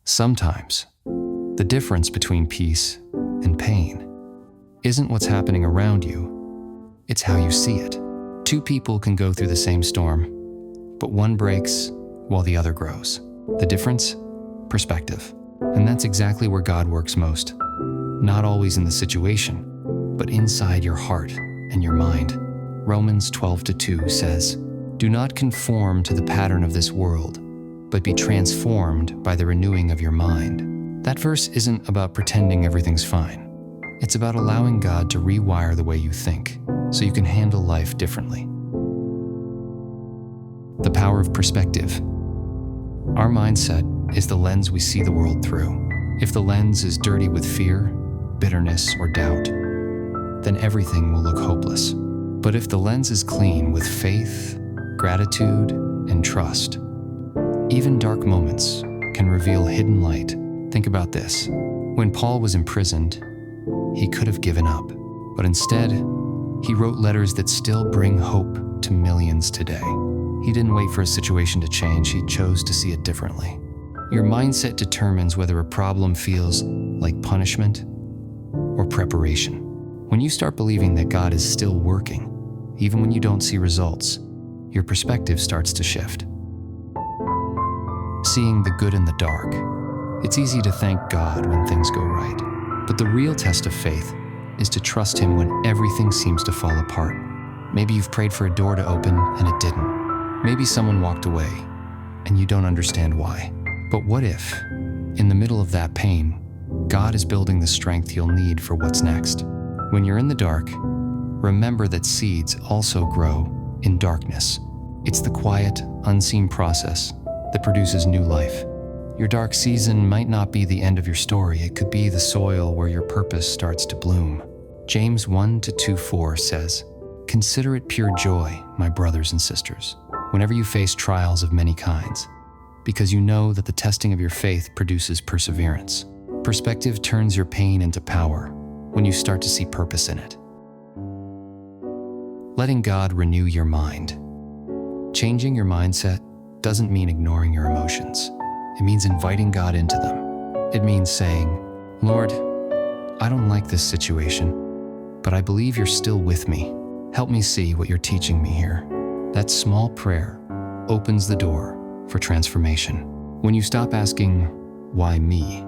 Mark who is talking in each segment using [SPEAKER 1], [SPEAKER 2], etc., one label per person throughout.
[SPEAKER 1] Sometimes, the difference between peace and pain isn't what's happening around you, it's how you see it. Two people can go through the same storm, but one breaks while the other grows. The difference? Perspective. And that's exactly where God works most. Not always in the situation, but inside your heart and your mind. Romans 12:2 says, "Do not conform to the pattern of this world, but be transformed by the renewing of your mind." That verse isn't about pretending everything's fine. It's about allowing God to rewire the way you think, so you can handle life differently. The power of perspective. Our mindset is the lens we see the world through. If the lens is dirty with fear, bitterness, or doubt, then everything will look hopeless. But if the lens is clean with faith, gratitude, and trust, even dark moments can reveal hidden light. Think about this. When Paul was imprisoned, he could have given up, but instead, he wrote letters that still bring hope to millions today. He didn't wait for a situation to change, he chose to see it differently. Your mindset determines whether a problem feels like punishment or preparation. When you start believing that God is still working, even when you don't see results, your perspective starts to shift. Seeing the good in the dark. It's easy to thank God when things go right, but the real test of faith is to trust Him when everything seems to fall apart. Maybe you've prayed for a door to open and it didn't. Maybe someone walked away and you don't understand why. But what if, in the middle of that pain, God is building the strength you'll need for what's next? When you're in the dark, remember that seeds also grow in darkness. It's the quiet, unseen process that produces new life. Your dark season might not be the end of your story. It could be the soil where your purpose starts to bloom. James 1-2:4 says, "Consider it pure joy, my brothers and sisters, whenever you face trials of many kinds, because you know that the testing of your faith produces perseverance." Perspective turns your pain into power when you start to see purpose in it. Letting God renew your mind. Changing your mindset doesn't mean ignoring your emotions. It means inviting God into them. It means saying, "Lord, I don't like this situation, but I believe you're still with me. Help me see what you're teaching me here." That small prayer opens the door for transformation. When you stop asking, "Why me?"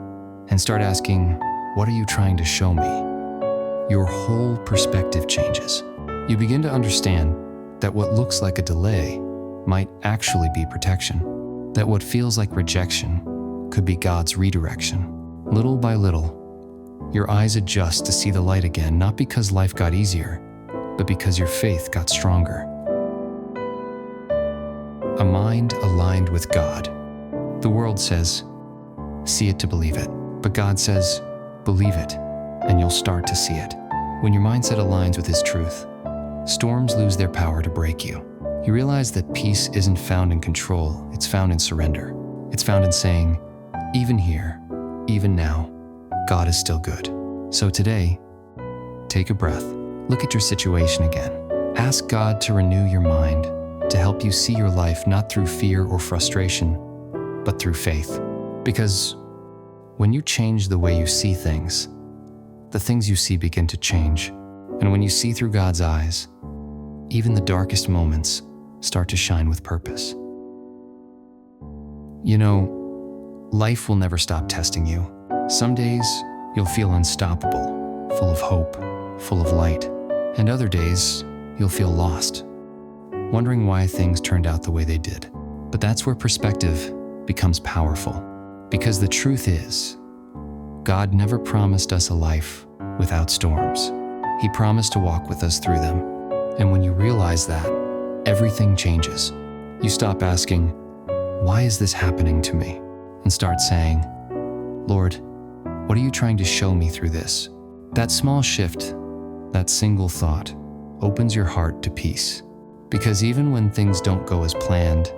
[SPEAKER 1] and start asking, "What are you trying to show me?" your whole perspective changes. You begin to understand that what looks like a delay might actually be protection, that what feels like rejection could be God's redirection. Little by little, your eyes adjust to see the light again, not because life got easier, but because your faith got stronger. A mind aligned with God. The world says, "See it to believe it," but God says, "Believe it, and you'll start to see it." When your mindset aligns with His truth, storms lose their power to break you. You realize that peace isn't found in control, it's found in surrender. It's found in saying, even here, even now, God is still good. So today, take a breath, look at your situation again. Ask God to renew your mind, to help you see your life not through fear or frustration, but through faith. Because when you change the way you see things, the things you see begin to change. And when you see through God's eyes, even the darkest moments start to shine with purpose. You know, life will never stop testing you. Some days you'll feel unstoppable, full of hope, full of light. And other days you'll feel lost, wondering why things turned out the way they did. But that's where perspective becomes powerful. Because the truth is, God never promised us a life without storms. He promised to walk with us through them. And when you realize that, everything changes. You stop asking, "Why is this happening to me?" and start saying, "Lord, what are you trying to show me through this?" That small shift, that single thought, opens your heart to peace. Because even when things don't go as planned,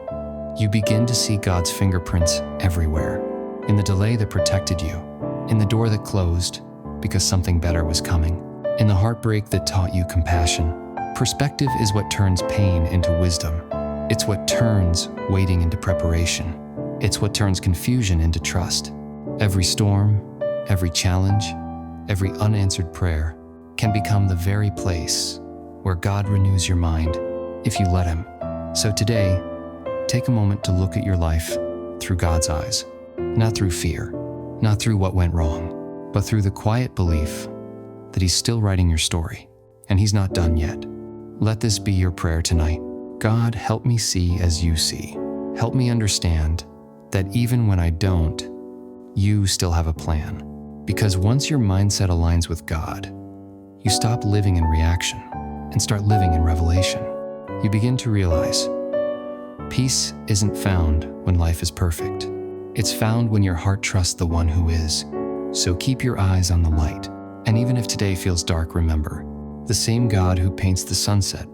[SPEAKER 1] you begin to see God's fingerprints everywhere. In the delay that protected you, in the door that closed because something better was coming, in the heartbreak that taught you compassion. Perspective is what turns pain into wisdom. It's what turns waiting into preparation. It's what turns confusion into trust. Every storm, every challenge, every unanswered prayer can become the very place where God renews your mind if you let Him. So today, take a moment to look at your life through God's eyes, not through fear, not through what went wrong, but through the quiet belief that He's still writing your story, and He's not done yet. Let this be your prayer tonight. God, help me see as You see. Help me understand that even when I don't, You still have a plan. Because once your mindset aligns with God, you stop living in reaction and start living in revelation. You begin to realize peace isn't found when life is perfect. It's found when your heart trusts the one who is. So keep your eyes on the light. And even if today feels dark, remember, the same God who paints the sunset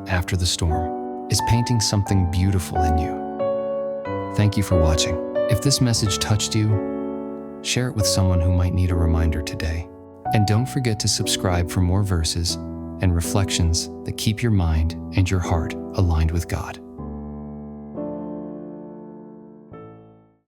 [SPEAKER 1] after the storm is painting something beautiful in you. Thank you for watching. If this message touched you, share it with someone who might need a reminder today. And don't forget to subscribe for more verses and reflections that keep your mind and your heart aligned with God.